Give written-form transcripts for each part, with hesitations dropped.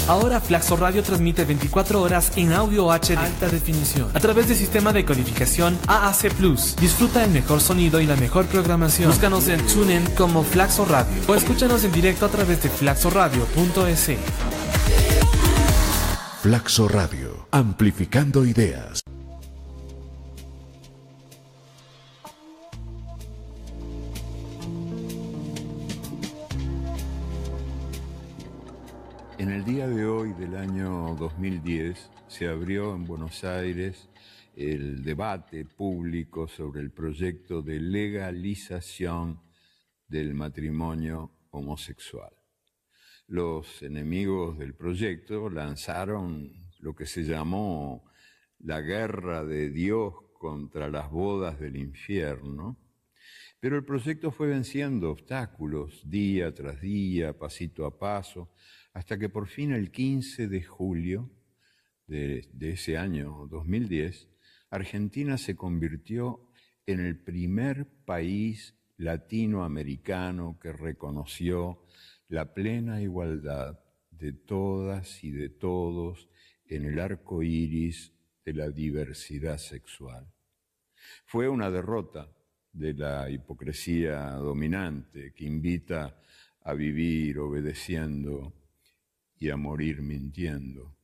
Ahora Flaxo Radio transmite 24 horas en audio HD alta definición a través del sistema de codificación AAC+. Disfruta el mejor sonido y la mejor programación. Búscanos en TuneIn como Flaxo Radio o escúchanos en directo a través de flaxoradio.es. Flaxo Radio, amplificando ideas. En el día de hoy del año 2010 se abrió en Buenos Aires el debate público sobre el proyecto de legalización del matrimonio homosexual. Los enemigos del proyecto lanzaron lo que se llamó la guerra de Dios contra las bodas del infierno, pero el proyecto fue venciendo obstáculos día tras día, pasito a paso, hasta que por fin el 15 de julio de ese año 2010, Argentina se convirtió en el primer país latinoamericano que reconoció la plena igualdad de todas y de todos en el arco iris de la diversidad sexual. Fue una derrota de la hipocresía dominante que invita a vivir obedeciendo y a morir mintiendo.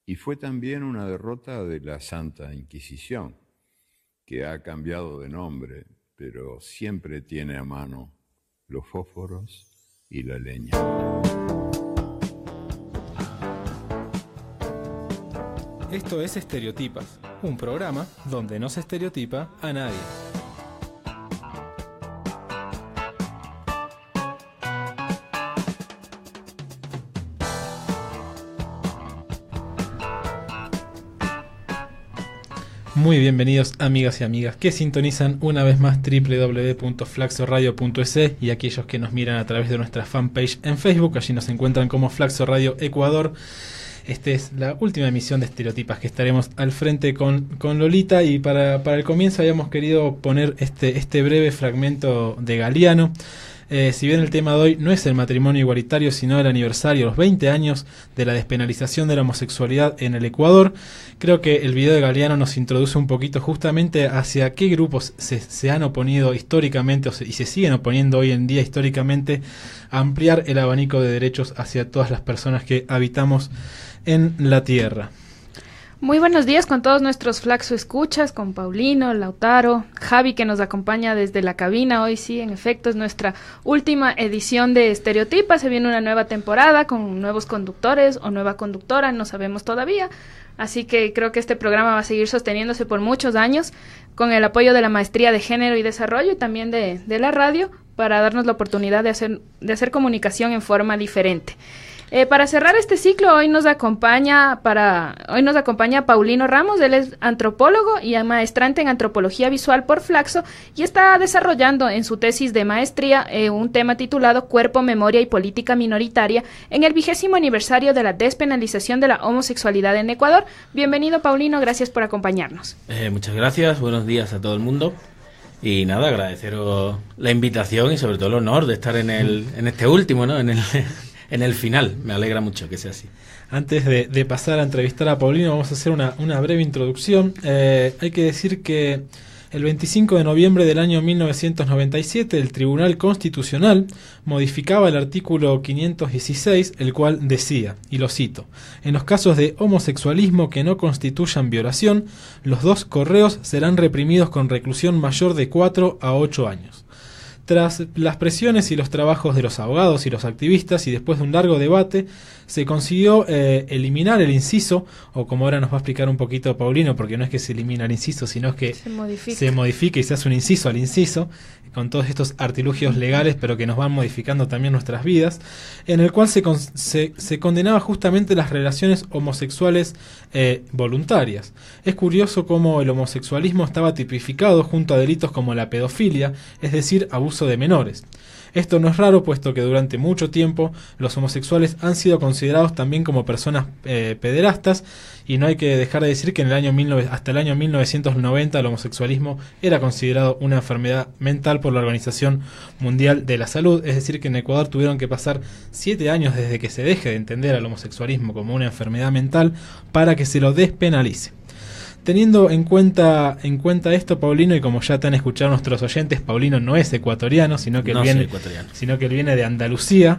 Y fue también una derrota de la Santa Inquisición, que ha cambiado de nombre, pero siempre tiene a mano los fósforos y la leña. Esto es Estereotipas, un programa donde no se estereotipa a nadie. Muy bienvenidos amigas y amigas que sintonizan una vez más www.flaxoradio.es y aquellos que nos miran a través de nuestra fanpage en Facebook. Allí nos encuentran como Flaxo Radio Ecuador. Esta es la última emisión de Estereotipas que estaremos al frente con Lolita, y para el comienzo habíamos querido poner este breve fragmento de Galeano. Si bien el tema de hoy no es el matrimonio igualitario, sino el aniversario, los 20 años de la despenalización de la homosexualidad en el Ecuador, creo que el video de Galeano nos introduce un poquito justamente hacia qué grupos se han oponido históricamente y se siguen oponiendo hoy en día históricamente a ampliar el abanico de derechos hacia todas las personas que habitamos en la tierra. Muy buenos días con todos nuestros Flaxo escuchas, con Paulino, Lautaro, Javi, que nos acompaña desde la cabina. Hoy sí, en efecto, es nuestra última edición de Estereotipas. Se viene una nueva temporada con nuevos conductores o nueva conductora, no sabemos todavía. Así que creo que este programa va a seguir sosteniéndose por muchos años con el apoyo de la Maestría de Género y Desarrollo y también de la radio, para darnos la oportunidad de hacer comunicación en forma diferente. Para cerrar este ciclo, hoy nos acompaña Paulino Ramos. Él es antropólogo y maestrante en antropología visual por Flaxo y está desarrollando en su tesis de maestría un tema titulado Cuerpo, Memoria y Política Minoritaria en el 20º aniversario de la despenalización de la homosexualidad en Ecuador. Bienvenido, Paulino, gracias por acompañarnos. Muchas gracias, buenos días a todo el mundo. Y nada, agradeceros la invitación y sobre todo el honor de estar en este último, ¿no? En el final, me alegra mucho que sea así. Antes de pasar a entrevistar a Paulino, vamos a hacer una breve introducción. Hay que decir que el 25 de noviembre del año 1997, el Tribunal Constitucional modificaba el artículo 516, el cual decía, y lo cito: en los casos de homosexualismo que no constituyan violación, los dos correos serán reprimidos con reclusión mayor de 4 a 8 años. Tras las presiones y los trabajos de los abogados y los activistas, y después de un largo debate, se consiguió eliminar el inciso, o como ahora nos va a explicar un poquito Paulino, porque no es que se elimina el inciso, sino que se modifica y se hace un inciso al inciso, con todos estos artilugios legales, pero que nos van modificando también nuestras vidas, en el cual se condenaba justamente las relaciones homosexuales voluntarias. Es curioso cómo el homosexualismo estaba tipificado junto a delitos como la pedofilia, es decir, abuso abuso de menores. Esto no es raro, puesto que durante mucho tiempo los homosexuales han sido considerados también como personas pederastas, y no hay que dejar de decir que hasta el año 1990 el homosexualismo era considerado una enfermedad mental por la Organización Mundial de la Salud, es decir que en Ecuador tuvieron que pasar 7 años desde que se deje de entender al homosexualismo como una enfermedad mental para que se lo despenalice. Teniendo en cuenta esto, Paulino, y como ya te han escuchado nuestros oyentes, Paulino no es ecuatoriano, sino que él viene de Andalucía.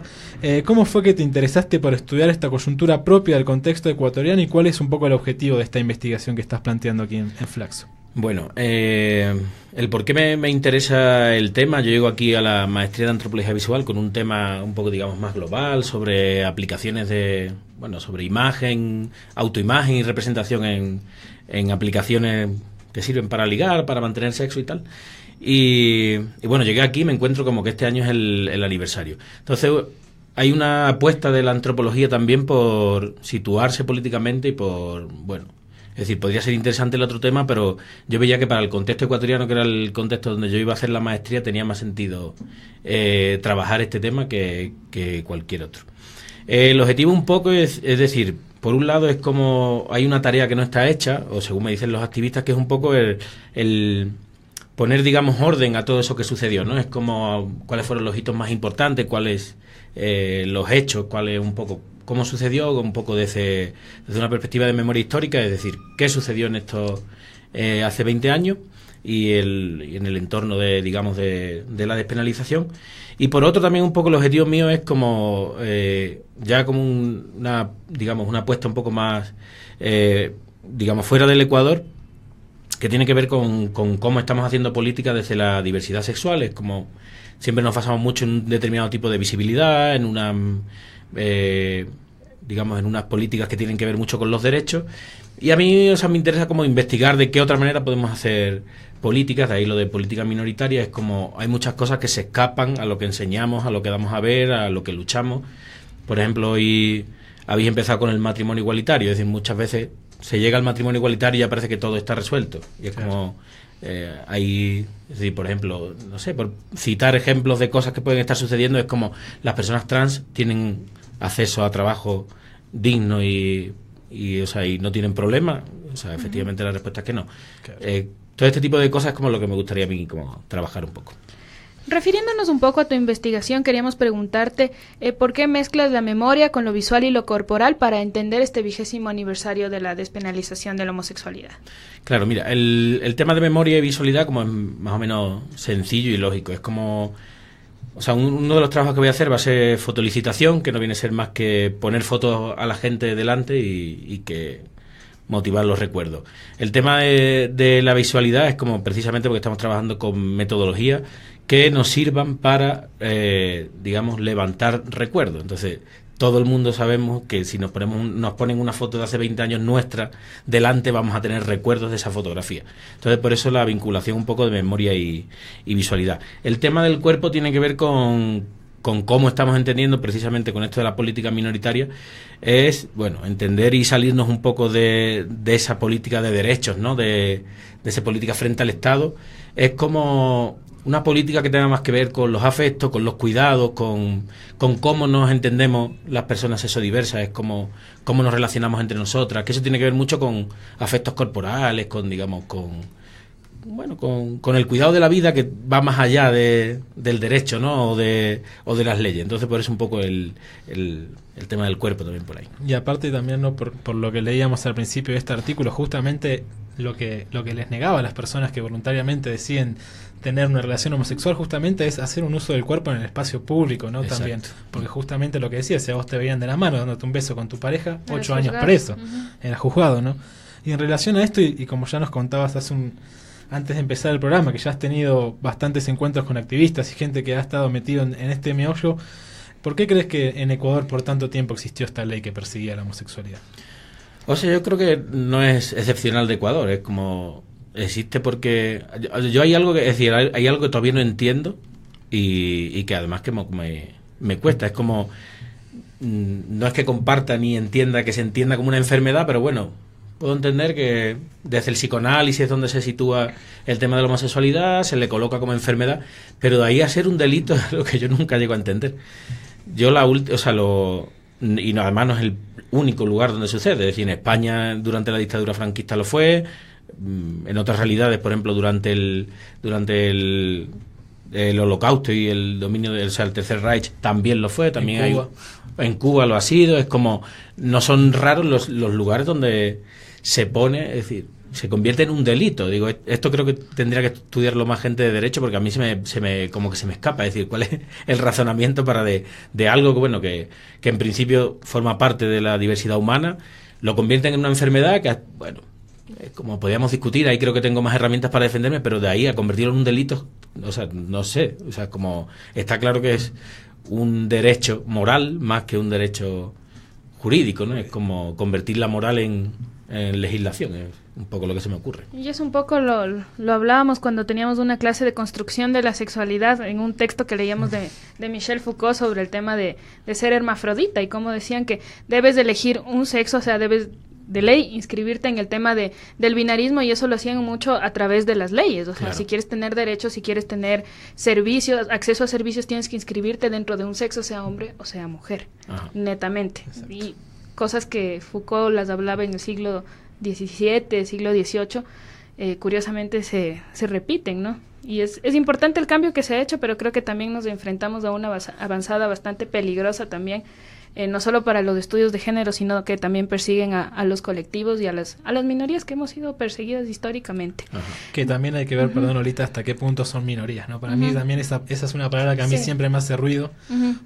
¿Cómo fue que te interesaste por estudiar esta coyuntura propia del contexto ecuatoriano y cuál es un poco el objetivo de esta investigación que estás planteando aquí en Flaxo? Bueno, el por qué me interesa el tema, yo llego aquí a la maestría de antropología visual con un tema un poco, digamos, más global, sobre aplicaciones sobre imagen, autoimagen y representación en aplicaciones que sirven para ligar, para mantener sexo y tal. Y bueno, llegué aquí y me encuentro como que este año es el aniversario. Entonces hay una apuesta de la antropología también por situarse políticamente y por, es decir, podría ser interesante el otro tema, pero yo veía que para el contexto ecuatoriano, que era el contexto donde yo iba a hacer la maestría, tenía más sentido trabajar este tema que cualquier otro. El objetivo un poco es decir, por un lado es como hay una tarea que no está hecha, o según me dicen los activistas, que es un poco el poner, digamos, orden a todo eso que sucedió, ¿no? Es como cuáles fueron los hitos más importantes, cuáles los hechos, cuáles un poco cómo sucedió, un poco desde una perspectiva de memoria histórica, es decir, qué sucedió en esto hace 20 años y en el entorno de la despenalización. Y por otro también un poco el objetivo mío es como ya como una apuesta un poco más fuera del Ecuador, que tiene que ver con cómo estamos haciendo política desde la diversidad sexual. Es como siempre nos basamos mucho en un determinado tipo de visibilidad, en unas políticas que tienen que ver mucho con los derechos, y a mí me interesa como investigar de qué otra manera podemos hacer políticas. De ahí lo de política minoritaria, es como hay muchas cosas que se escapan a lo que enseñamos, a lo que damos a ver, a lo que luchamos. Por ejemplo, hoy habéis empezado con el matrimonio igualitario, es decir, muchas veces se llega al matrimonio igualitario y ya parece que todo está resuelto, y es como es decir, por ejemplo, no sé, por citar ejemplos de cosas que pueden estar sucediendo, es como las personas trans tienen acceso a trabajo digno y no tienen problema. Efectivamente la respuesta es que no. Claro. Todo este tipo de cosas es como lo que me gustaría a mí como trabajar un poco. Refiriéndonos un poco a tu investigación, queríamos preguntarte ¿por qué mezclas la memoria con lo visual y lo corporal para entender este 20º aniversario de la despenalización de la homosexualidad? Claro, mira, el tema de memoria y visualidad como es más o menos sencillo y lógico. Es como, uno de los trabajos que voy a hacer va a ser fotolicitación, que no viene a ser más que poner fotos a la gente delante y que motivar los recuerdos. El tema de la visualidad es como precisamente porque estamos trabajando con metodologías que nos sirvan para, levantar recuerdos. Entonces, todo el mundo sabemos que si nos ponen una foto de hace 20 años nuestra delante, vamos a tener recuerdos de esa fotografía. Entonces, por eso la vinculación un poco de memoria y visualidad. El tema del cuerpo tiene que ver con cómo estamos entendiendo precisamente con esto de la política minoritaria, es, entender y salirnos un poco de esa política de derechos, ¿no? De esa política frente al Estado. Es como una política que tenga más que ver con los afectos, con los cuidados, con cómo nos entendemos las personas sexodiversas, es cómo nos relacionamos entre nosotras, que eso tiene que ver mucho con afectos corporales, con el cuidado de la vida, que va más allá del derecho, ¿no? o de las leyes. Entonces, por eso un poco el tema del cuerpo también por ahí. Y aparte también, ¿no? por lo que leíamos al principio de este artículo, justamente lo que les negaba a las personas que voluntariamente deciden tener una relación homosexual justamente es hacer un uso del cuerpo en el espacio público, ¿no? Exacto. También, porque justamente lo que decías, si a vos te veían de la mano dándote un beso con tu pareja, 8 años preso, era juzgado, ¿no? Y en relación a esto, y como ya nos contabas antes de empezar el programa, que ya has tenido bastantes encuentros con activistas y gente que ha estado metido en este meollo, ¿por qué crees que en Ecuador por tanto tiempo existió esta ley que perseguía la homosexualidad? Yo creo que no es excepcional de Ecuador, es como existe porque yo hay algo que, es decir, hay algo que todavía no entiendo y que además que me cuesta. Es como, no es que comparta ni entienda que se entienda como una enfermedad, pero Puedo entender que desde el psicoanálisis es donde se sitúa el tema de la homosexualidad, se le coloca como enfermedad, pero de ahí a ser un delito es lo que yo nunca llego a entender. Yo y no, además no es el único lugar donde sucede, es decir, en España durante la dictadura franquista lo fue, en otras realidades, por ejemplo, durante el Holocausto y el dominio el Tercer Reich también lo fue, también en Cuba lo ha sido, es como, no son raros los lugares donde se pone, es decir, se convierte en un delito. Digo, esto creo que tendría que estudiarlo más gente de derecho, porque a mí se me escapa, es decir, cuál es el razonamiento para de algo que, bueno, que en principio forma parte de la diversidad humana, lo convierten en una enfermedad que, bueno, como podíamos discutir, ahí creo que tengo más herramientas para defenderme, pero de ahí a convertirlo en un delito, o sea, no sé, o sea, como está claro que es un derecho moral más que un derecho jurídico, ¿no? Es como convertir la moral en legislación, es un poco lo que se me ocurre. Y es un poco lo hablábamos cuando teníamos una clase de construcción de la sexualidad en un texto que leíamos de Michel Foucault sobre el tema de ser hermafrodita, y cómo decían que debes de elegir un sexo, o sea, debes de ley inscribirte en el tema del binarismo, y eso lo hacían mucho a través de las leyes, o sea, claro. Si quieres tener derechos, si quieres tener servicios, acceso a servicios, tienes que inscribirte dentro de un sexo, sea hombre o sea mujer. Ajá. Netamente. Exacto. Y cosas que Foucault las hablaba en el siglo XVII, siglo XVIII, curiosamente se repiten, ¿no? Y es importante el cambio que se ha hecho, pero creo que también nos enfrentamos a una avanzada bastante peligrosa también, no solo para los estudios de género, sino que también persiguen a los colectivos y a las minorías que hemos sido perseguidas históricamente. Ajá. Que también hay que ver, perdón, Olita, hasta qué punto son minorías, ¿no? Para mí también esa es una palabra que a mí siempre me hace ruido,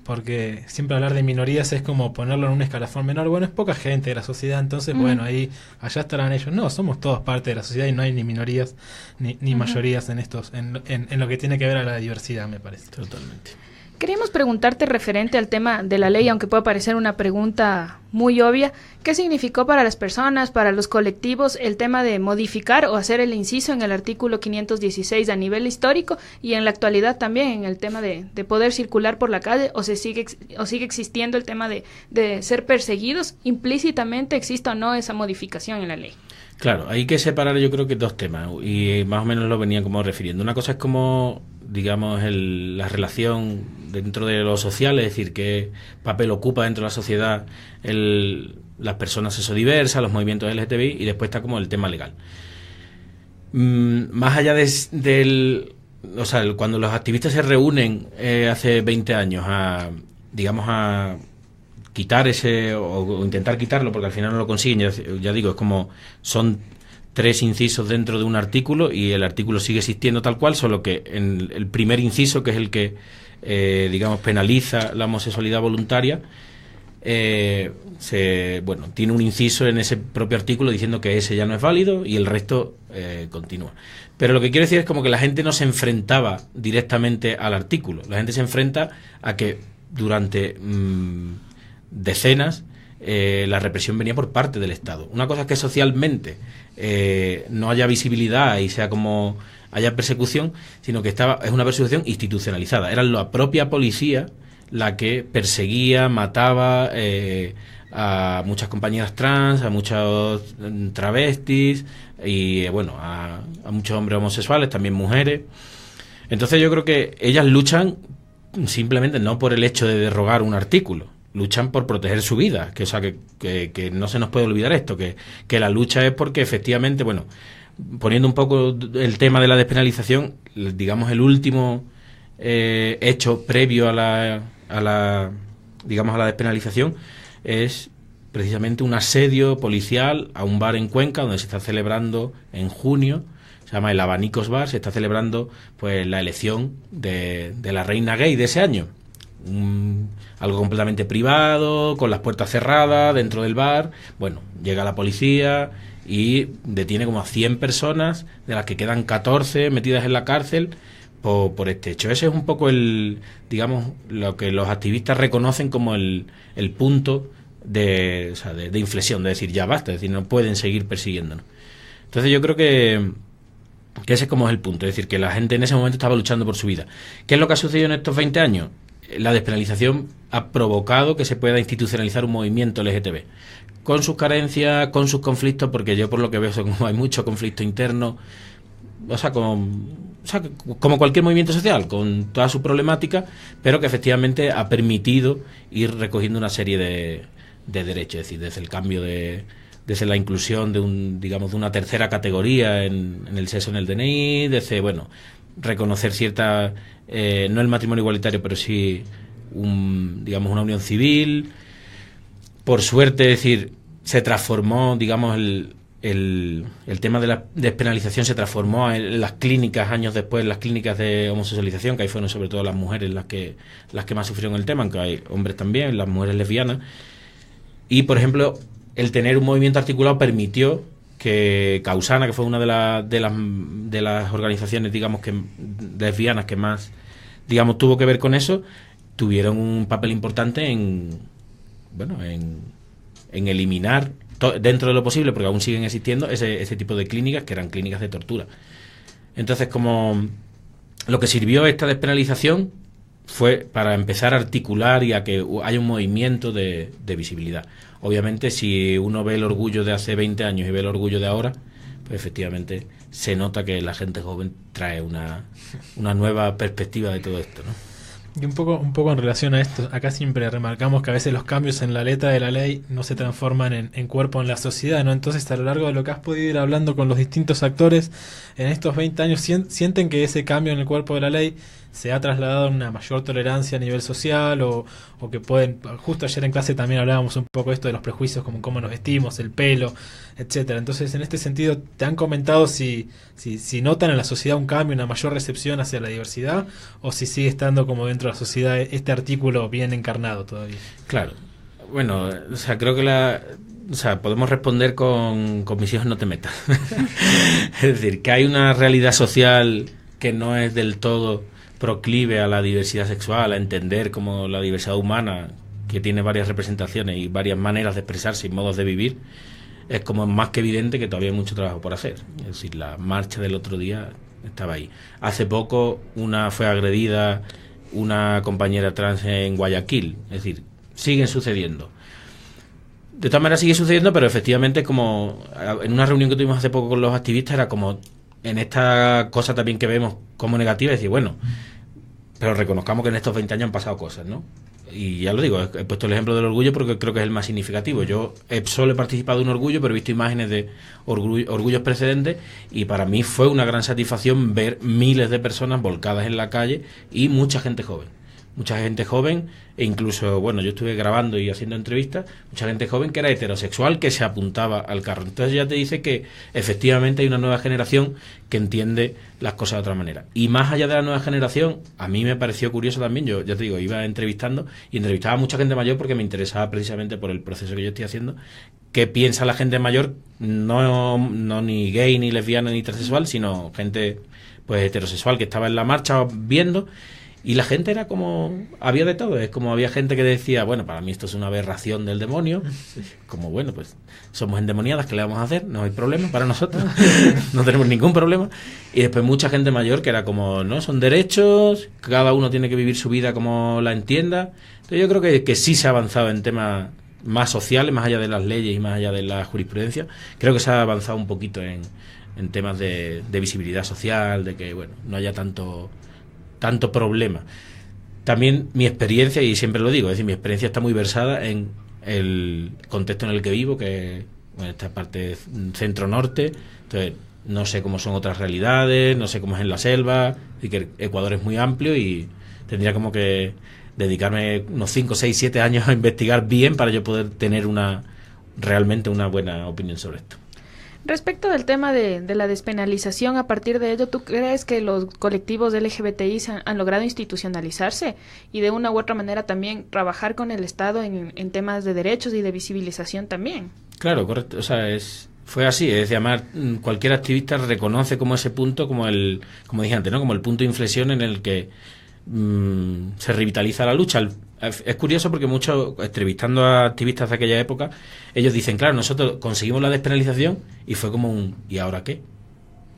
porque siempre hablar de minorías es como ponerlo en un escalafón menor. Bueno, es poca gente de la sociedad, entonces, bueno, allá estarán ellos. No, somos todos parte de la sociedad y no hay ni minorías ni mayorías en lo que tiene que ver a la diversidad, me parece. Totalmente. Queríamos preguntarte referente al tema de la ley, aunque pueda parecer una pregunta muy obvia, ¿qué significó para las personas, para los colectivos, el tema de modificar o hacer el inciso en el artículo 516 a nivel histórico, y en la actualidad también en el tema de poder circular por la calle, o sigue existiendo el tema de ser perseguidos? Implícitamente, ¿existe o no esa modificación en la ley? Claro, hay que separar, yo creo que dos temas, y más o menos lo venía como refiriendo. Una cosa es como, digamos, la relación dentro de lo social, es decir, qué papel ocupa dentro de la sociedad las personas sexodiversas, los movimientos LGTBI, y después está como el tema legal. Más allá o sea, cuando los activistas se reúnen hace 20 años a quitar ese, o intentar quitarlo, porque al final no lo consiguen, ya digo, es como son 3 incisos dentro de un artículo y el artículo sigue existiendo tal cual, solo que en el primer inciso, que es el que penaliza la homosexualidad voluntaria, tiene un inciso en ese propio artículo diciendo que ese ya no es válido y el resto continúa. Pero lo que quiero decir es como que la gente no se enfrentaba directamente al artículo, la gente se enfrenta a que durante decenas la represión venía por parte del Estado. Una cosa es que socialmente no haya visibilidad y sea como haya persecución, sino que es una persecución institucionalizada. Era la propia policía la que perseguía, mataba a muchas compañeras trans, a muchos travestis y a muchos hombres homosexuales, también mujeres. Entonces yo creo que ellas luchan simplemente no por el hecho de derogar un artículo, luchan por proteger su vida, que no se nos puede olvidar esto, que la lucha es porque efectivamente, poniendo un poco el tema de la despenalización, digamos el último hecho previo a la despenalización es precisamente un asedio policial a un bar en Cuenca donde se está celebrando en junio, se llama el Abanicos Bar, se está celebrando pues la elección de la reina gay de ese año. Algo completamente privado, con las puertas cerradas dentro del bar. Llega la policía y detiene como a 100 personas, de las que quedan 14 metidas en la cárcel por este hecho. Ese es un poco lo que los activistas reconocen como el punto de inflexión, de decir ya basta, es decir, no pueden seguir persiguiéndonos. Entonces yo creo que ese es como es el punto, es decir, que la gente en ese momento estaba luchando por su vida. ¿Qué es lo que ha sucedido en estos 20 años? la despenalización ha provocado que se pueda institucionalizar un movimiento LGTB, con sus carencias, con sus conflictos, porque yo por lo que veo como hay mucho conflicto interno, como cualquier movimiento social, con toda su problemática, pero que efectivamente ha permitido ir recogiendo una serie de derechos, es decir, desde el cambio desde la inclusión de de una tercera categoría en el sexo en el DNI, desde, reconocer cierta, no el matrimonio igualitario, pero sí una unión civil. Por suerte, es decir, se transformó, el tema de la despenalización se transformó en las clínicas, años después, las clínicas de homosexualización, que ahí fueron sobre todo las mujeres las que más sufrieron el tema, aunque hay hombres también, las mujeres lesbianas. Y, por ejemplo, el tener un movimiento articulado permitió que Causana, que fue una de las organizaciones, lesbianas que más, tuvo que ver con eso, tuvieron un papel importante en eliminar dentro de lo posible, porque aún siguen existiendo ese tipo de clínicas que eran clínicas de tortura. Entonces, como lo que sirvió esta despenalización fue para empezar a articular y a que haya un movimiento de visibilidad. Obviamente, si uno ve el orgullo de hace 20 años y ve el orgullo de ahora, pues efectivamente se nota que la gente joven trae una nueva perspectiva de todo esto, ¿no? Y un poco en relación a esto, acá siempre remarcamos que a veces los cambios en la letra de la ley no se transforman en cuerpo en la sociedad, ¿no? Entonces, a lo largo de lo que has podido ir hablando con los distintos actores en estos 20 años, ¿sienten que ese cambio en el cuerpo de la ley se ha trasladado a una mayor tolerancia a nivel social o que pueden, justo ayer en clase también hablábamos un poco de esto de los prejuicios, como cómo nos vestimos, el pelo, etcétera? Entonces, en este sentido, ¿te han comentado si notan en la sociedad un cambio, una mayor recepción hacia la diversidad, o si sigue estando como dentro de la sociedad este artículo bien encarnado todavía? Claro. Bueno, creo que podemos responder con mis hijos no te metas. Es decir, que hay una realidad social que no es del todo proclive a la diversidad sexual, a entender como la diversidad humana, que tiene varias representaciones y varias maneras de expresarse y modos de vivir, es como más que evidente que todavía hay mucho trabajo por hacer. Es decir, la marcha del otro día estaba ahí. Hace poco fue agredida una compañera trans en Guayaquil. Es decir, siguen sucediendo. De todas maneras sigue sucediendo, pero efectivamente, como en una reunión que tuvimos hace poco con los activistas, era como en esta cosa también que vemos como negativa, es decir, pero reconozcamos que en estos 20 años han pasado cosas, ¿no? Y ya lo digo, he puesto el ejemplo del orgullo porque creo que es el más significativo. Yo solo he participado en un orgullo, pero he visto imágenes de orgullos precedentes, y para mí fue una gran satisfacción ver miles de personas volcadas en la calle y mucha gente joven, e incluso, yo estuve grabando y haciendo entrevistas, mucha gente joven que era heterosexual que se apuntaba al carro. Entonces ya te dice que efectivamente hay una nueva generación que entiende las cosas de otra manera. Y más allá de la nueva generación, a mí me pareció curioso también, yo ya te digo, iba entrevistaba a mucha gente mayor porque me interesaba precisamente por el proceso que yo estoy haciendo, qué piensa la gente mayor, no ni gay, ni lesbiana, ni transexual, sino gente pues heterosexual que estaba en la marcha viendo. Y la gente era como, había de todo, es como había gente que decía, para mí esto es una aberración del demonio, como pues somos endemoniadas, ¿qué le vamos a hacer? No hay problema para nosotros, no tenemos ningún problema. Y después mucha gente mayor que era como, no, son derechos, cada uno tiene que vivir su vida como la entienda. Entonces yo creo que sí se ha avanzado en temas más sociales, más allá de las leyes y más allá de la jurisprudencia. Creo que se ha avanzado un poquito en temas de visibilidad social, de que no haya tanto problema. También mi experiencia, y siempre lo digo, es decir, mi experiencia está muy versada en el contexto en el que vivo, que esta parte centro-norte. Entonces no sé cómo son otras realidades, no sé cómo es en la selva, y que Ecuador es muy amplio y tendría como que dedicarme unos 5, 6, 7 años a investigar bien para yo poder tener realmente una buena opinión sobre esto. Respecto del tema de la despenalización, a partir de ello, ¿tú crees que los colectivos LGBTI han logrado institucionalizarse y de una u otra manera también trabajar con el Estado en temas de derechos y de visibilización también? Claro, correcto. Fue así, es decir, cualquier activista reconoce como ese punto, como dije antes, ¿no? Como el punto de inflexión en el que se revitaliza la lucha. Es curioso porque entrevistando a activistas de aquella época, ellos dicen, claro, nosotros conseguimos la despenalización y fue como ¿y ahora qué?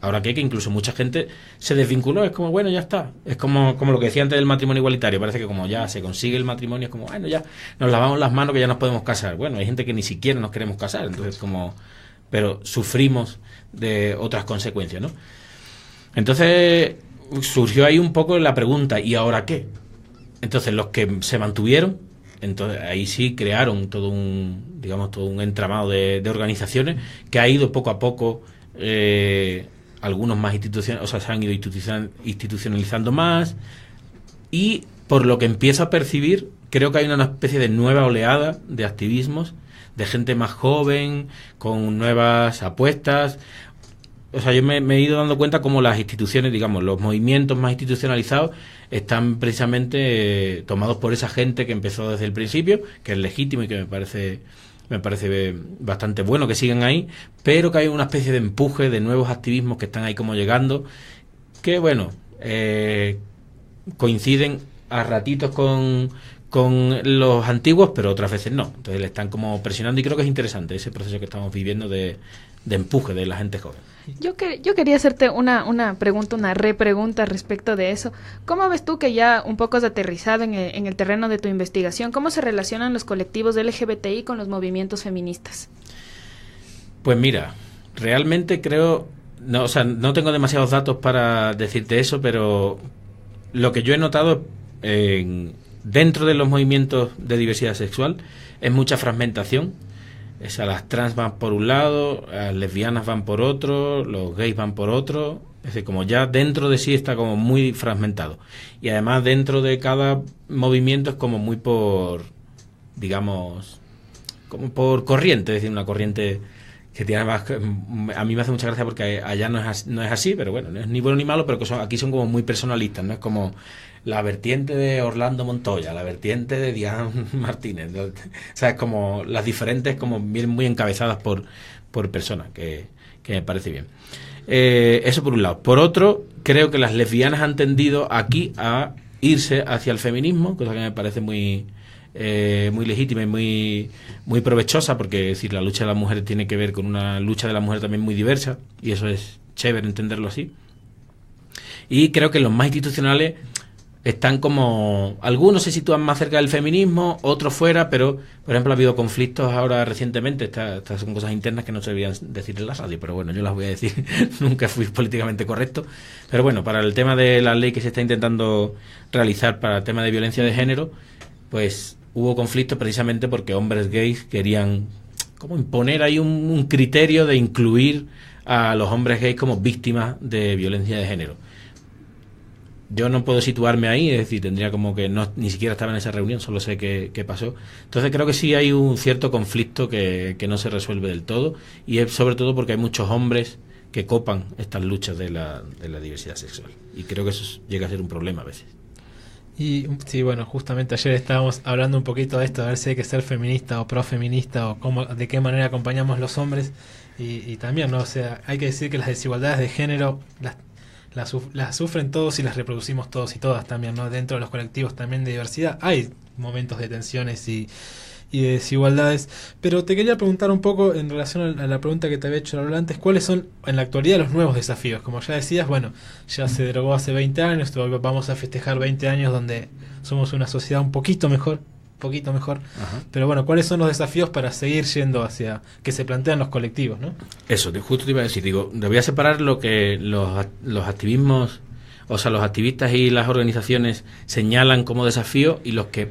Ahora que incluso mucha gente se desvinculó, es como, bueno, ya está. Es como lo que decía antes del matrimonio igualitario. Parece que como ya se consigue el matrimonio, es como, bueno, ya nos lavamos las manos que ya nos podemos casar. Bueno, hay gente que ni siquiera nos queremos casar, entonces pero sufrimos de otras consecuencias, ¿no? Entonces surgió ahí un poco la pregunta, ¿y ahora qué? Entonces los que se mantuvieron, entonces ahí sí crearon todo un entramado de organizaciones que ha ido poco a poco, algunos más se han ido institucionalizando más, y por lo que empiezo a percibir, creo que hay una especie de nueva oleada de activismos, de gente más joven, con nuevas apuestas. O sea, yo me he ido dando cuenta como las instituciones, digamos, los movimientos más institucionalizados están precisamente tomados por esa gente que empezó desde el principio, que es legítimo y que me parece bastante bueno que sigan ahí, pero que hay una especie de empuje de nuevos activismos que están ahí como llegando, que bueno, coinciden a ratitos con los antiguos, pero otras veces no. Entonces le están como presionando, y creo que es interesante ese proceso que estamos viviendo de empuje de la gente joven. Yo quería hacerte una pregunta, una repregunta respecto de eso. ¿Cómo ves tú, que ya un poco has aterrizado en el terreno de tu investigación, cómo se relacionan los colectivos LGBTI con los movimientos feministas? Pues mira, realmente creo, no tengo demasiados datos para decirte eso, pero lo que yo he notado dentro de los movimientos de diversidad sexual es mucha fragmentación. O sea, las trans van por un lado, las lesbianas van por otro, los gays van por otro. Es decir, como ya dentro de sí está como muy fragmentado. Y además dentro de cada movimiento es como muy por, digamos, como por corriente. Es decir, una corriente que tiene más... A mí me hace mucha gracia porque allá no es así, pero bueno, no es ni bueno ni malo, pero que aquí son como muy personalistas, ¿no? Es como la vertiente de Orlando Montoya, la vertiente de Diane Martínez, ¿no? O sea, es como las diferentes, como bien muy encabezadas por personas, que me parece bien. Eso por un lado. Por otro, creo que las lesbianas han tendido aquí a irse hacia el feminismo, cosa que me parece muy legítima y muy provechosa, porque es decir, la lucha de las mujeres tiene que ver con una lucha de la mujer también muy diversa, y eso es chévere entenderlo así. Y creo que los más institucionales están como... Algunos se sitúan más cerca del feminismo, otros fuera, pero, por ejemplo, ha habido conflictos ahora recientemente. Estas son cosas internas que no se deberían decir en la radio, pero bueno, yo las voy a decir. Nunca fui políticamente correcto. Pero bueno, para el tema de la ley que se está intentando realizar para el tema de violencia de género, pues hubo conflictos precisamente porque hombres gays querían como imponer ahí un criterio de incluir a los hombres gays como víctimas de violencia de género. Yo no puedo situarme ahí, es decir, tendría como que ni siquiera estaba en esa reunión, solo sé qué pasó. Entonces creo que sí hay un cierto conflicto que no se resuelve del todo, y es sobre todo porque hay muchos hombres que copan estas luchas de la diversidad sexual, y creo que eso llega a ser un problema a veces. Y sí, bueno, justamente ayer estábamos hablando un poquito de esto, a ver si hay que ser feminista o profeminista, o de qué manera acompañamos los hombres, y también, ¿no? O sea, hay que decir que las desigualdades de género las sufren todos y las reproducimos todos y todas también, ¿no? Dentro de los colectivos también de diversidad hay momentos de tensiones y de desigualdades, pero te quería preguntar un poco en relación a la pregunta que te había hecho antes, ¿cuáles son en la actualidad los nuevos desafíos? Como ya decías, bueno, ya se derogó hace 20 años, vamos a festejar 20 años donde somos una sociedad un poquito mejor. Ajá. Pero bueno, ¿cuáles son los desafíos para seguir yendo hacia que se plantean los colectivos, ¿no? Eso, justo te iba a decir, voy a separar lo que los activismos, o sea, los activistas y las organizaciones señalan como desafío, y los que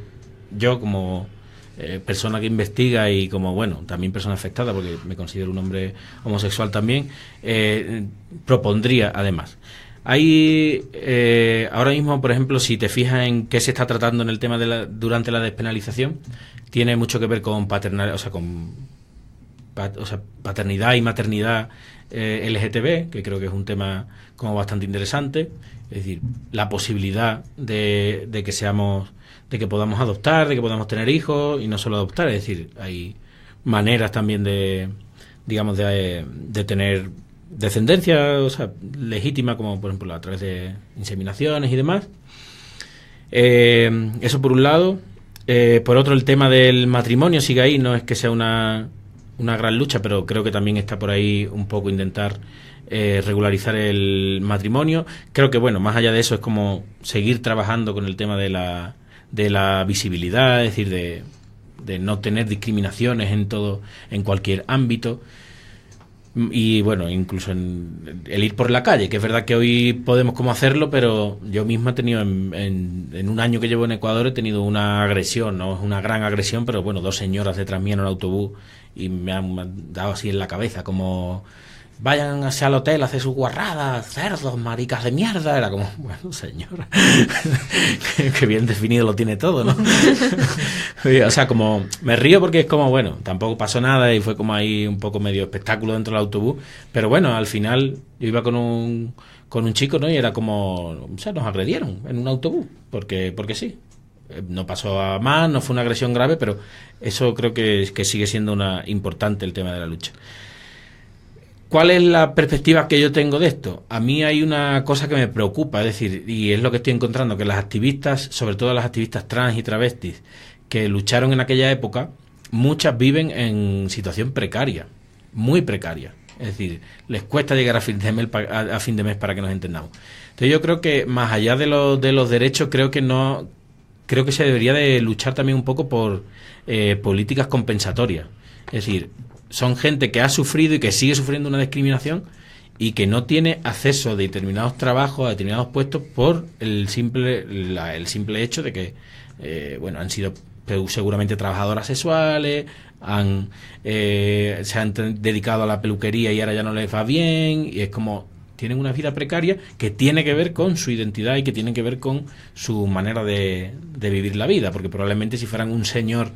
yo como persona que investiga y como, bueno, también persona afectada, porque me considero un hombre homosexual también, propondría además. Hay ahora mismo, por ejemplo, si te fijas en qué se está tratando en el tema durante la despenalización, tiene mucho que ver con paternidad y maternidad LGTB, que creo que es un tema como bastante interesante. Es decir, la posibilidad de que podamos adoptar, de que podamos tener hijos, y no solo adoptar, es decir, hay maneras también de tener descendencia, o sea, legítima, como por ejemplo a través de inseminaciones y demás. Eso por un lado. Por otro, el tema del matrimonio sigue ahí, no es que sea una una gran lucha, pero creo que también está por ahí un poco intentar regularizar el matrimonio. Creo que, bueno, más allá de eso es como seguir trabajando con el tema de la visibilidad, es decir, de no tener discriminaciones en cualquier ámbito. Y bueno, incluso en el ir por la calle, que es verdad que hoy podemos como hacerlo, pero yo mismo he tenido en un año que llevo en Ecuador he tenido una agresión, no es una gran agresión, pero bueno, 2 señoras detrás mío en un autobús y me han dado así en la cabeza como: vayan hacia el hotel a hacer sus guarradas, cerdos, maricas de mierda. Era como, bueno, señora, que bien definido lo tiene todo, ¿no? O sea, como me río porque es como, bueno, tampoco pasó nada y fue como ahí un poco medio espectáculo dentro del autobús, pero bueno, al final yo iba con un chico, ¿no? Y era como, o sea, nos agredieron en un autobús, porque sí. No pasó a más, no fue una agresión grave, pero eso creo que sigue siendo importante el tema de la lucha. ¿Cuál es la perspectiva que yo tengo de esto? A mí hay una cosa que me preocupa, es decir, y es lo que estoy encontrando, que las activistas, sobre todo las activistas trans y travestis, que lucharon en aquella época, muchas viven en situación precaria, muy precaria. Es decir, les cuesta llegar a fin de mes para que nos entendamos. Entonces yo creo que más allá de los derechos, creo que se debería de luchar también un poco por políticas compensatorias. Es decir, son gente que ha sufrido y que sigue sufriendo una discriminación y que no tiene acceso de determinados trabajos, a determinados puestos por el simple hecho de que han sido seguramente trabajadoras sexuales, se han dedicado a la peluquería y ahora ya no les va bien, y es como tienen una vida precaria que tiene que ver con su identidad y que tiene que ver con su manera de vivir la vida, porque probablemente si fueran un señor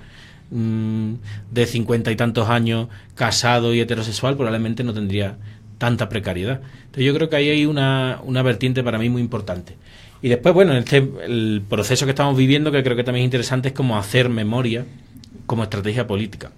de 50 y tantos años, casado y heterosexual, probablemente no tendría tanta precariedad. Entonces yo creo que ahí hay una vertiente para mí muy importante. Y después, bueno, el proceso que estamos viviendo, que creo que también es interesante, es como hacer memoria como estrategia política.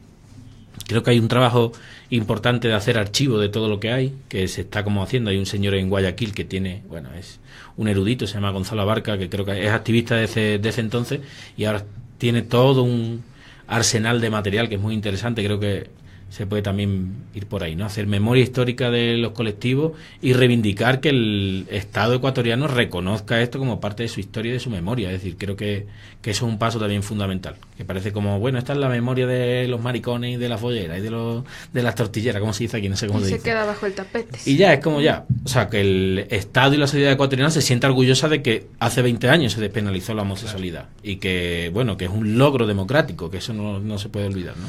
Creo que hay un trabajo importante de hacer archivo de todo lo que hay, que se está como haciendo. Hay un señor en Guayaquil que tiene, bueno, es un erudito, se llama Gonzalo Abarca, que creo que es activista de ese entonces, y ahora tiene todo un arsenal de material que es muy interesante. Creo que se puede también ir por ahí, ¿no? Hacer memoria histórica de los colectivos y reivindicar que el Estado ecuatoriano reconozca esto como parte de su historia y de su memoria. Es decir, creo que eso es un paso también fundamental, que parece como, bueno, esta es la memoria de los maricones y de las bolleras y de las tortilleras, ¿cómo se dice aquí? No sé cómo se dice. Se queda bajo el tapete. Y ya, es como ya, o sea, que el Estado y la sociedad ecuatoriana se sienta orgullosa de que hace 20 años se despenalizó la homosexualidad, y que, bueno, que es un logro democrático, que eso no se puede olvidar, ¿no?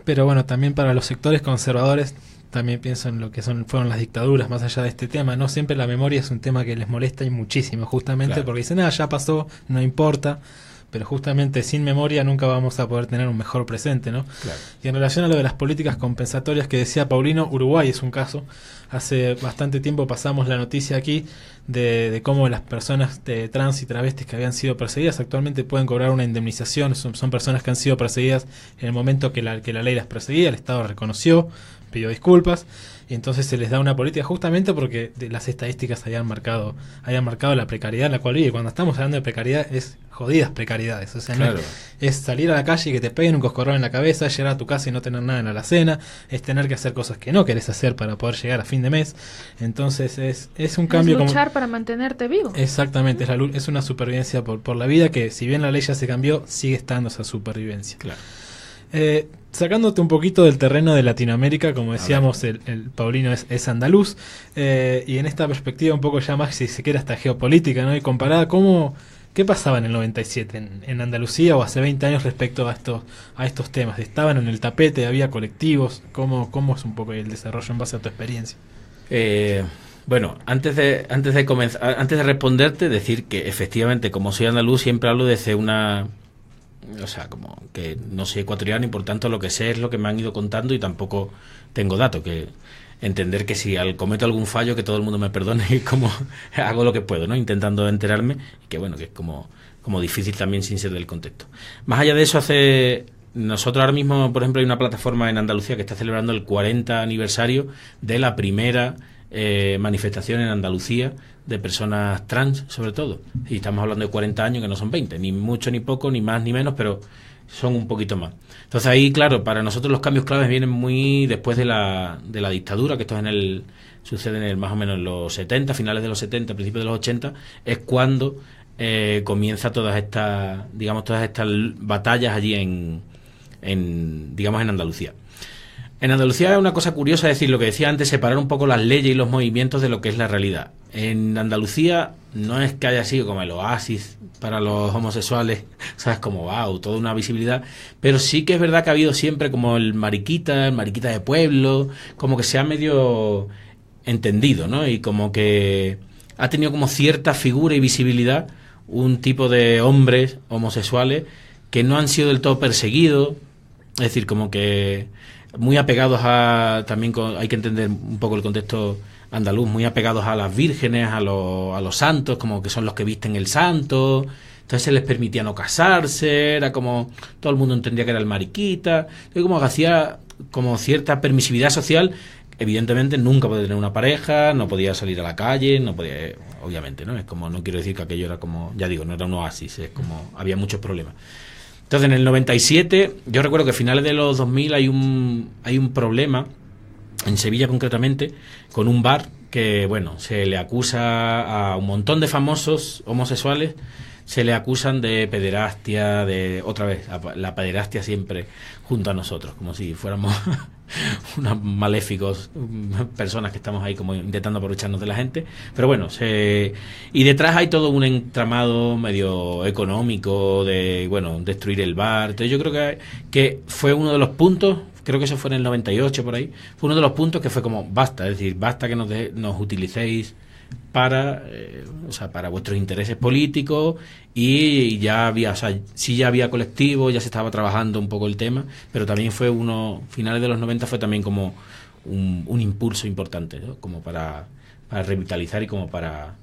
Pero bueno, también para los sectores conservadores, también pienso en lo que fueron las dictaduras, más allá de este tema, ¿no? Siempre la memoria es un tema que les molesta y muchísimo, justamente claro, porque dicen, ya pasó, no importa, pero justamente sin memoria nunca vamos a poder tener un mejor presente, ¿no? Claro. Y en relación a lo de las políticas compensatorias que decía Paulino, Uruguay es un caso. Hace bastante tiempo pasamos la noticia aquí de cómo las personas de trans y travestis que habían sido perseguidas actualmente pueden cobrar una indemnización. Son personas que han sido perseguidas en el momento que la ley las perseguía, el Estado reconoció, pidió disculpas, y entonces se les da una política justamente porque las estadísticas hayan marcado la precariedad en la cual vive. Cuando estamos hablando de precariedad, es jodidas precariedades, o sea, claro, no es salir a la calle y que te peguen un coscorrón en la cabeza, llegar a tu casa y no tener nada en la alacena, es tener que hacer cosas que no querés hacer para poder llegar a fin de mes. Entonces es un cambio, es luchar para mantenerte vivo. Exactamente, es una supervivencia por la vida, que si bien la ley ya se cambió, sigue estando esa supervivencia. Claro. Sacándote un poquito del terreno de Latinoamérica, como decíamos, el Paulino es andaluz, y en esta perspectiva un poco ya más, si se quiere, hasta geopolítica, ¿no? Y comparada ¿qué pasaba en el 97 en Andalucía o hace 20 años respecto a estos temas? ¿Estaban en el tapete? ¿Había colectivos? ¿Cómo es un poco el desarrollo en base a tu experiencia? Bueno, antes de comenzar, antes de responderte, decir que efectivamente, como soy andaluz, siempre hablo desde o sea, como que no soy ecuatoriano y por tanto lo que sé es lo que me han ido contando y tampoco tengo datos, que entender que si cometo algún fallo, que todo el mundo me perdone y como hago lo que puedo, ¿no? Intentando enterarme, y que bueno, que es como difícil también sin ser del contexto. Más allá de eso, nosotros ahora mismo, por ejemplo, hay una plataforma en Andalucía que está celebrando el 40 aniversario de la primera manifestación en Andalucía de personas trans, sobre todo, y estamos hablando de 40 años, que no son 20, ni mucho ni poco, ni más ni menos, pero son un poquito más. Entonces ahí, claro, para nosotros los cambios claves vienen muy después de la dictadura, que esto sucede más o menos en los 70, finales de los 70, principios de los 80, es cuando comienza todas estas batallas allí en Andalucía. En Andalucía es una cosa curiosa, es decir, lo que decía antes, separar un poco las leyes y los movimientos de lo que es la realidad. En Andalucía no es que haya sido como el oasis para los homosexuales, ¿sabes? Como wow, toda una visibilidad, pero sí que es verdad que ha habido siempre como el mariquita de pueblo, como que se ha medio entendido, ¿no? Y como que ha tenido como cierta figura y visibilidad un tipo de hombres homosexuales que no han sido del todo perseguidos, es decir, como que muy apegados hay que entender un poco el contexto andaluz, muy apegados a las vírgenes, a los santos, como que son los que visten el santo. Entonces se les permitía no casarse, era como todo el mundo entendía que era el mariquita. Entonces como que hacía como cierta permisividad social. Evidentemente nunca podía tener una pareja, no podía salir a la calle, no podía, obviamente, ¿no? Es como, no quiero decir que aquello era como, ya digo, no era un oasis, es como, había muchos problemas. Entonces en el 97, yo recuerdo que a finales de los 2000 hay un problema, en Sevilla concretamente, con un bar que, bueno, se le acusa a un montón de famosos homosexuales, se le acusan de pederastia, la pederastia siempre junto a nosotros, como si fuéramos unos maléficos personas que estamos ahí como intentando aprovecharnos de la gente, pero bueno, y detrás hay todo un entramado medio económico de, bueno, destruir el bar. Entonces yo creo que fue uno de los puntos, creo que eso fue en el 98 por ahí, fue uno de los puntos que fue como basta, es decir, basta que nos utilicéis para vuestros intereses políticos, y ya había, sí ya había colectivo, ya se estaba trabajando un poco el tema, pero también fue finales de los 90 fue también como un impulso importante, ¿no? Como para revitalizar y como para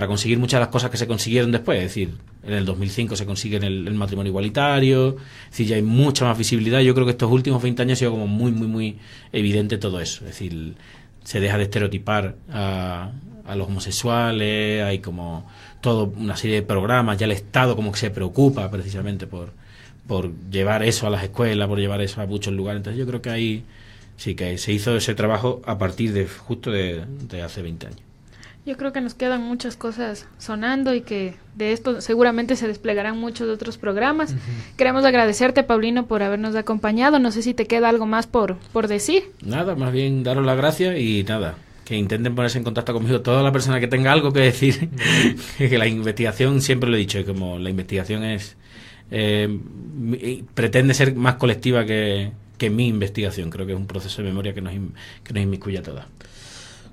conseguir muchas de las cosas que se consiguieron después, es decir, en el 2005 se consigue el matrimonio igualitario, es decir, ya hay mucha más visibilidad. Yo creo que estos últimos 20 años ha sido como muy, muy, muy evidente todo eso, es decir, se deja de estereotipar a los homosexuales, hay como toda una serie de programas, ya el Estado como que se preocupa precisamente por llevar eso a las escuelas, por llevar eso a muchos lugares. Entonces yo creo que ahí sí que se hizo ese trabajo a partir de hace 20 años. Yo creo que nos quedan muchas cosas sonando y que de esto seguramente se desplegarán muchos otros programas. Uh-huh. Queremos agradecerte, Paulino, por habernos acompañado. No sé si te queda algo más por decir. Nada, más bien daros las gracias y nada, que intenten ponerse en contacto conmigo toda la persona que tenga algo que decir. Que la investigación, siempre lo he dicho, como la investigación pretende ser más colectiva que mi investigación. Creo que es un proceso de memoria que nos inmiscuye a todas.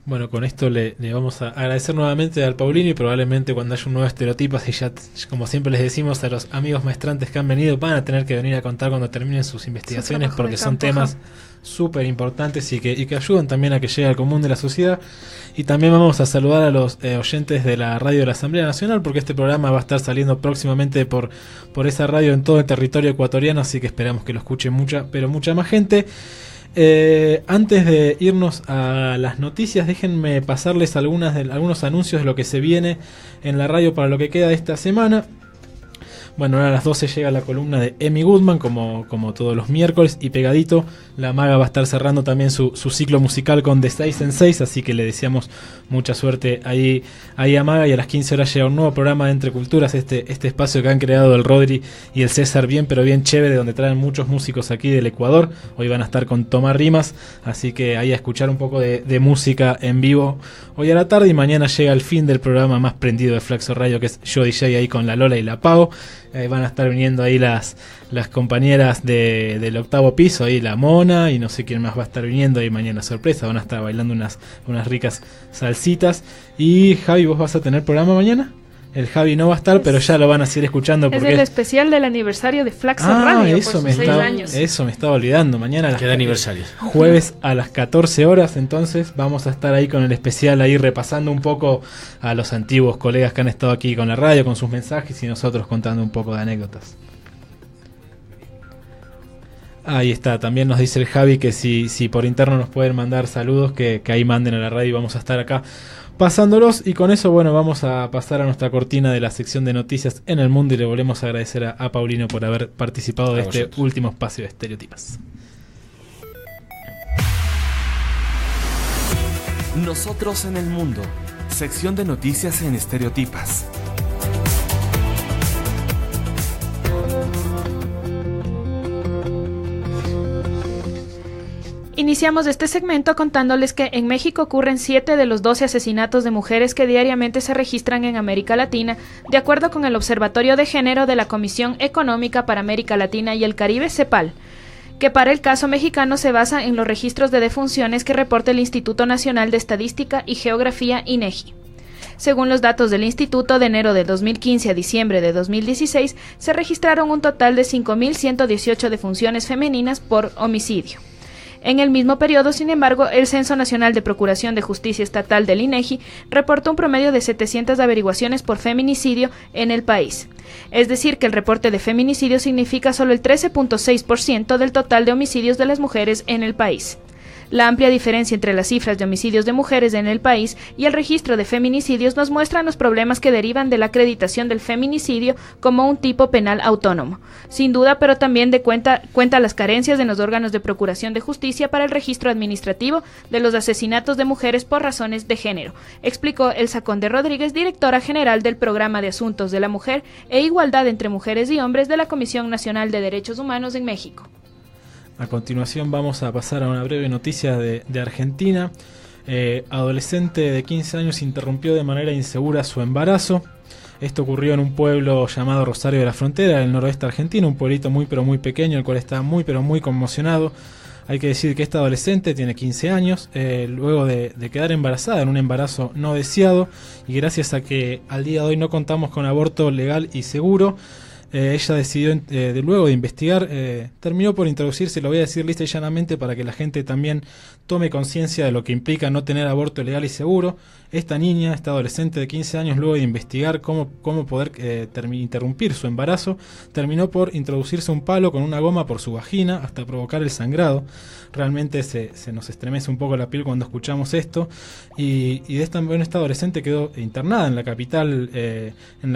Bueno, con esto le vamos a agradecer nuevamente al Paulino, y probablemente cuando haya un nuevo Estereotipas, y ya, como siempre les decimos a los amigos maestrantes que han venido, van a tener que venir a contar cuando terminen sus investigaciones, porque son temas súper importantes y que ayudan también a que llegue al común de la sociedad. Y también vamos a saludar a los oyentes de la radio de la Asamblea Nacional, porque este programa va a estar saliendo próximamente por esa radio en todo el territorio ecuatoriano, así que esperamos que lo escuche mucha más gente. Antes de irnos a las noticias, déjenme pasarles algunos anuncios de lo que se viene en la radio para lo que queda de esta semana. Bueno, ahora a las 12 llega la columna de Emi Goodman, como todos los miércoles, y pegadito la maga va a estar cerrando también su ciclo musical con De 6 en 6, así que le deseamos mucha suerte ahí a Maga. Y a las 15 horas llega un nuevo programa de Entre Culturas, este espacio que han creado el Rodri y el César, pero bien chévere, donde traen muchos músicos aquí del Ecuador. Hoy van a estar con Tomás Rimas, así que ahí a escuchar un poco de música en vivo hoy a la tarde. Y mañana llega el fin del programa más prendido de Flaxo Radio, que es Yo DJ, ahí con la Lola y la Pau. Van a estar viniendo ahí las compañeras del octavo piso, ahí la Mona, y no sé quién más va a estar viniendo ahí mañana, sorpresa. Van a estar bailando unas ricas salsitas. Y Javi, ¿vos vas a tener programa mañana? El Javi no va a estar, pero ya lo van a seguir escuchando. Porque es el especial del aniversario de Flaxo Radio por sus 6 años. Eso me estaba olvidando. Mañana ¿qué de aniversario? Jueves a las 14 horas, entonces vamos a estar ahí con el especial, ahí repasando un poco a los antiguos colegas que han estado aquí con la radio, con sus mensajes, y nosotros contando un poco de anécdotas. Ahí está, también nos dice el Javi que si por interno nos pueden mandar saludos, que ahí manden a la radio, y vamos a estar acá pasándolos. Y con eso, bueno, vamos a pasar a nuestra cortina de la sección de noticias en el mundo y le volvemos a agradecer a Paulino por haber participado de este último espacio de Estereotipas. Nosotros en el mundo, sección de noticias en Estereotipas. Iniciamos este segmento contándoles que en México ocurren 7 de los 12 asesinatos de mujeres que diariamente se registran en América Latina, de acuerdo con el Observatorio de Género de la Comisión Económica para América Latina y el Caribe, CEPAL, que para el caso mexicano se basa en los registros de defunciones que reporta el Instituto Nacional de Estadística y Geografía, INEGI. Según los datos del instituto, de enero de 2015 a diciembre de 2016, se registraron un total de 5.118 defunciones femeninas por homicidio. En el mismo periodo, sin embargo, el Censo Nacional de Procuración de Justicia Estatal del INEGI reportó un promedio de 700 averiguaciones por feminicidio en el país. Es decir, que el reporte de feminicidio significa solo el 13.6% del total de homicidios de las mujeres en el país. La amplia diferencia entre las cifras de homicidios de mujeres en el país y el registro de feminicidios nos muestran los problemas que derivan de la acreditación del feminicidio como un tipo penal autónomo. Sin duda, pero también cuenta las carencias en los órganos de procuración de justicia para el registro administrativo de los asesinatos de mujeres por razones de género, explicó Elsa Conde Rodríguez, directora general del Programa de Asuntos de la Mujer e Igualdad entre Mujeres y Hombres de la Comisión Nacional de Derechos Humanos en México. A continuación vamos a pasar a una breve noticia de Argentina. Adolescente de 15 años interrumpió de manera insegura su embarazo. Esto ocurrió en un pueblo llamado Rosario de la Frontera, en el noroeste argentino, un pueblito muy pero muy pequeño, el cual está muy pero muy conmocionado. Hay que decir que esta adolescente tiene 15 años, luego de quedar embarazada en un embarazo no deseado, y gracias a que al día de hoy no contamos con aborto legal y seguro, ella decidió, luego de investigar, terminó por introducirse, lo voy a decir lisa y llanamente para que la gente también tome conciencia de lo que implica no tener aborto legal y seguro. Esta niña, esta adolescente de 15 años, luego de investigar cómo poder interrumpir su embarazo, terminó por introducirse un palo con una goma por su vagina hasta provocar el sangrado. Realmente se nos estremece un poco la piel cuando escuchamos esto. Y esta adolescente quedó internada en la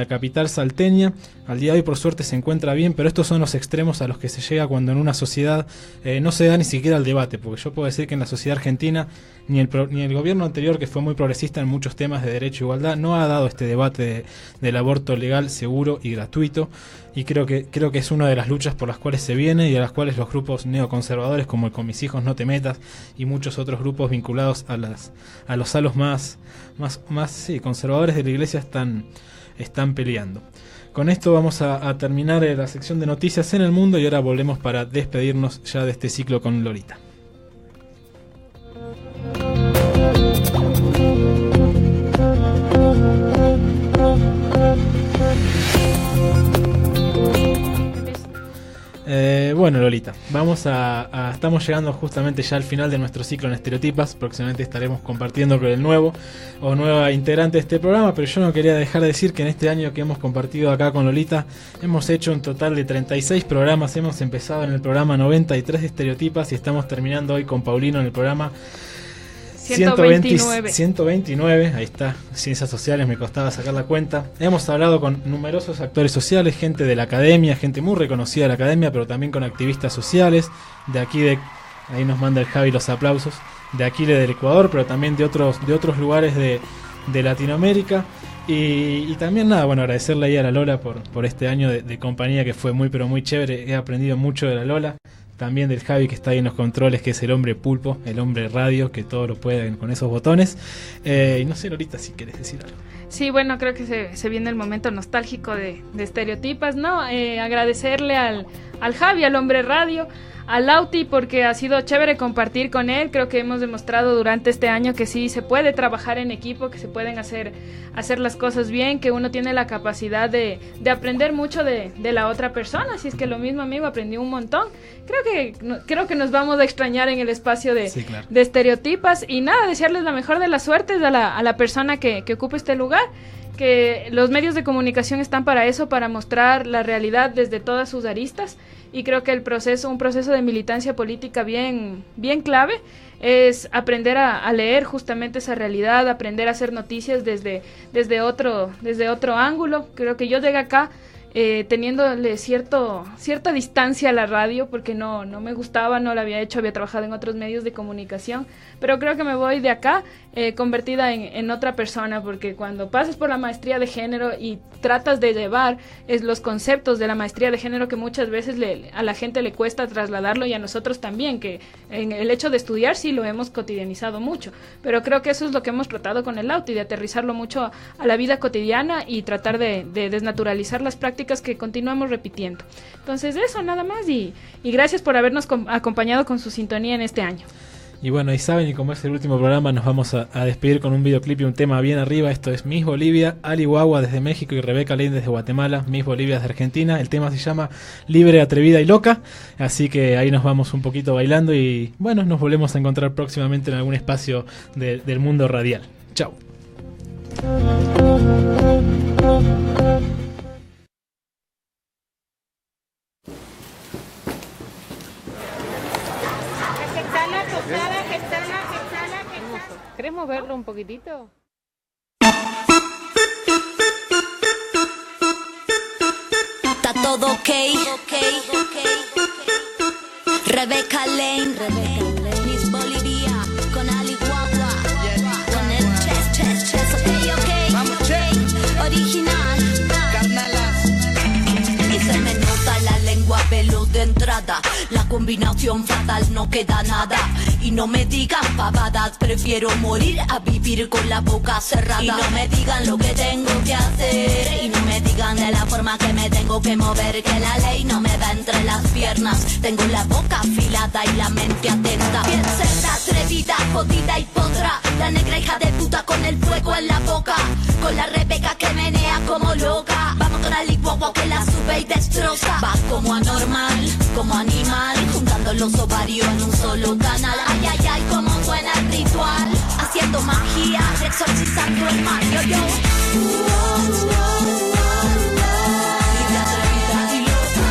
capital salteña. Al día de hoy, por suerte, se encuentra bien, pero estos son los extremos a los que se llega cuando en una sociedad no se da ni siquiera el debate, porque yo puedo decir que en la sociedad argentina ni el gobierno anterior, que fue muy progresista en muchos temas de derecho e igualdad, no ha dado este debate del aborto legal, seguro y gratuito, y creo que es una de las luchas por las cuales se viene y a las cuales los grupos neoconservadores como el Con Mis Hijos No Te Metas y muchos otros grupos vinculados a los halos más conservadores de la iglesia están peleando. Con esto vamos a terminar la sección de noticias en el mundo y ahora volvemos para despedirnos ya de este ciclo con Lolita. Bueno, Lolita, estamos llegando justamente ya al final de nuestro ciclo en Estereotipas. Próximamente estaremos compartiendo con el nuevo o nueva integrante de este programa, pero yo no quería dejar de decir que en este año que hemos compartido acá con Lolita hemos hecho un total de 36 programas. Hemos empezado en el programa 93 de Estereotipas y estamos terminando hoy con Paulino en el programa 129, ahí está, Ciencias Sociales, me costaba sacar la cuenta. Hemos hablado con numerosos actores sociales, gente de la academia, gente muy reconocida de la academia, pero también con activistas sociales, ahí nos manda el Javi los aplausos, de aquí del Ecuador, pero también de otros lugares de Latinoamérica. Y también agradecerle ahí a la Lola por este año de compañía que fue muy pero muy chévere. He aprendido mucho de la Lola. También del Javi, que está ahí en los controles, que es el hombre pulpo, el hombre radio, que todo lo puede con esos botones. Y no sé, Lolita, si quieres decir algo. Sí, bueno, creo que se viene el momento nostálgico de Estereotipas, ¿no? Agradecerle al Javi, al hombre radio, al Lauti, porque ha sido chévere compartir con él. Creo que hemos demostrado durante este año que sí se puede trabajar en equipo, que se pueden hacer las cosas bien, que uno tiene la capacidad de aprender mucho de la otra persona. Así es que lo mismo, amigo, aprendí un montón. Creo que nos vamos a extrañar en el espacio de Estereotipas. Y nada, desearles la mejor de las suertes a la persona que ocupe este lugar. que los medios de comunicación están para eso, para mostrar la realidad desde todas sus aristas, y creo que un proceso de militancia política bien clave es aprender a leer justamente esa realidad, aprender a hacer noticias desde otro ángulo. Creo que yo llegué acá teniéndole cierta distancia a la radio, porque no me gustaba, no la había hecho, había trabajado en otros medios de comunicación, pero creo que me voy de acá convertida en otra persona, porque cuando pasas por la maestría de género y tratas de llevar los conceptos de la maestría de género, que muchas veces a la gente le cuesta trasladarlo, y a nosotros también, que en el hecho de estudiar sí lo hemos cotidianizado mucho, pero creo que eso es lo que hemos tratado con el Lauti, de aterrizarlo mucho a la vida cotidiana y tratar de desnaturalizar las prácticas que continuamos repitiendo. Entonces eso, nada más, y gracias por habernos acompañado con su sintonía en este año. Y bueno, y saben, y como es el último programa, nos vamos a despedir con un videoclip y un tema bien arriba. Esto es Miss Bolivia, Ali Guagua desde México y Rebeca Lane desde Guatemala, Miss Bolivia desde Argentina. El tema se llama Libre, Atrevida y Loca, así que ahí nos vamos un poquito bailando y bueno, nos volvemos a encontrar próximamente en algún espacio del mundo radial. Chao. ¿Querés moverlo un poquitito? Está todo ok. Rebeca Lane, Miss Bolivia, con Ali Guagua, con el chess, ok, original, carnalas. Y se me nota la lengua veloz de entrada, la combinación fatal, no queda nada. Y no me digan pavadas, prefiero morir a vivir con la boca cerrada. Y no me digan lo que tengo que hacer, y no me digan de la forma que me tengo que mover, que la ley no me va entre las piernas. Tengo la boca afilada y la mente atenta. Bien cerda, atrevida, jodida y potra, la negra hija de puta con el fuego en la boca, con la Rebeca que menea como loca. Vamos con la licuagua que la sube y destroza. Va como anormal, como animal, juntando los ovarios en un solo canal. Ay, ay, ay, como suena el ritual, haciendo magia, exorcizando el mal. Yo, yo. Libre, atrevida y loca.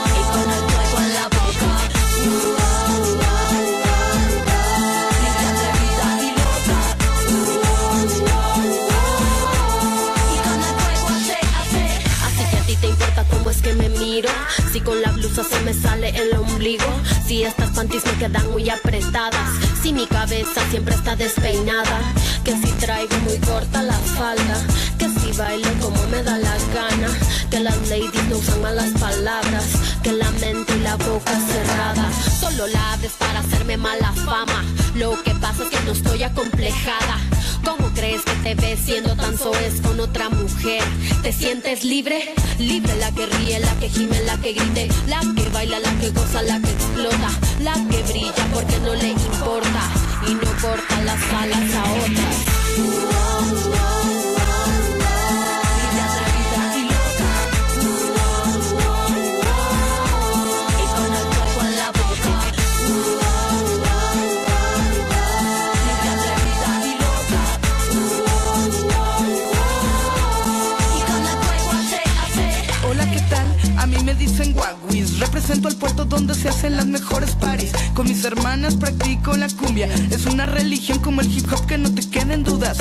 Y con el fuego en la boca. Libre, atrevida y loca. Y con el fuego hace. Así que a ti te importa cómo es que me miro, si con la blusa se me sale el ombligo, si estas panties me quedan muy apretadas, si mi cabeza siempre está despeinada, que si traigo muy corta la falda, que si bailo como me da la gana, que las ladies no usan malas palabras, que la mente y la boca cerrada, solo la abres para hacerme mala fama. Lo que pasa es que no estoy acomplejada. ¿Cómo crees que te ves siendo tan soez con otra mujer? ¿Te sientes libre? Libre, la que ríe, la que gime, la que grite, la que baila, la que goza, la que explota, la que brilla porque no le importa y no corta las alas a otras. Libre, atrevida y loca, y con el fuego en la boca. Libre, atrevida y loca, y con el fuego hace. Hola, ¿qué tal? A mí me dicen Guaguis, represento el puerto donde se hacen las mejores parties. Con mis hermanas practico la cumbia, es una religión como el hip hop, que no te queden dudas.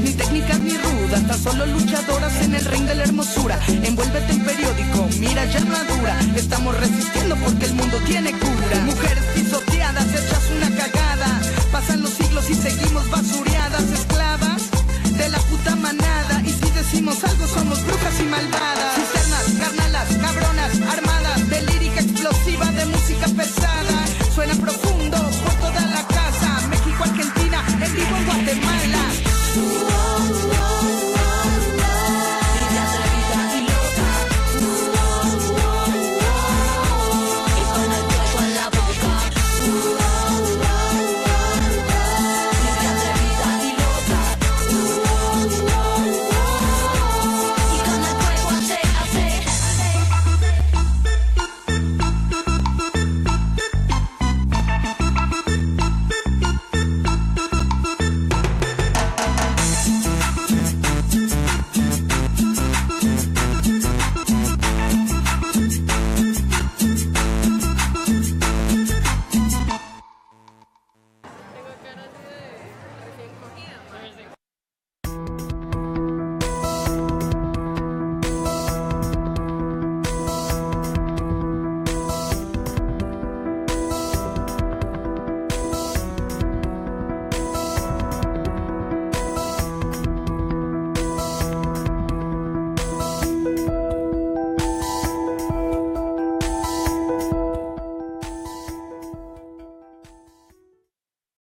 Ni técnicas ni rudas, tan solo luchadoras en el ring de la hermosura. Envuélvete en periódico, mira ya armadura, estamos resistiendo porque el mundo tiene cura. Mujeres pisoteadas, hechas una cagada, pasan los siglos y seguimos basura.